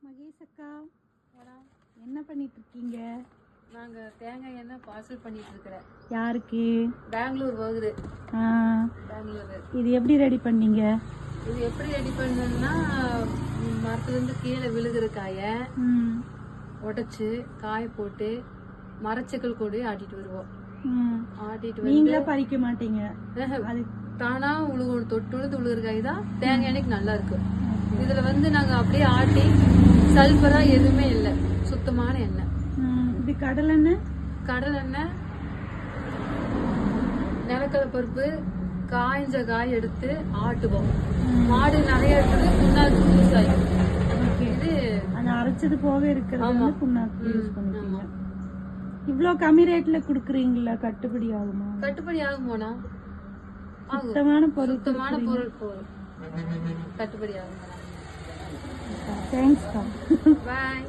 மகேஷ் அக்கா, என்ன பண்ணிட்டு இருக்கீங்க? நாங்க தேங்காய் எண்ணெய் பார்சல் பண்ணிட்டு இருக்கிறேன். யாருக்கு? பெங்களூர் போகுது. பெங்களூர். இது எப்படி ரெடி பண்ணீங்க? இது எப்படி ரெடி பண்ணணும்னா, மரத்துல இருந்து கீழே விழுகிற காயை உடைச்சு காய போட்டு மரச்சக்கல் கொண்டு ஆட்டிட்டு வருவோம். ஆட்டிட்டு நீங்களே பறிக்க மாட்டீங்க? அது தானா உழுகணும். தொட்டு விழுந்து உழுகிற காய் தான் தேங்காய் எண்ணெய்க்கு நல்லா இருக்கு. இதுல வந்து நாங்க அப்படியே ஆட்டி சல்பரா எதுவுமே இல்லை, சுத்தமான எண்ணெய். இது கடல் எண்ணெய். கடல் எண்ணெய், நிலக்கடலை பருப்பு, காய்ஞ்ச காய் எடுத்து ஆட்டுவோம். மாடு நிறைய இருக்குது, புண்ணாக்கு யூஸ் ஆகும். இது அது அரைச்சது போக இருக்கிறது புண்ணாக்கு யூஸ் பண்ணுவீங்க. இவ்ளோ கம்மி ரேட்ல குடுக்குறீங்களா? கட்டுப்படி ஆகுமா? கட்டுப்படி ஆகுமோனா? சுத்தமான பொருள் போதும், கட்டுப்படி ஆகுமா? தேங்க்ஸ். பாய்.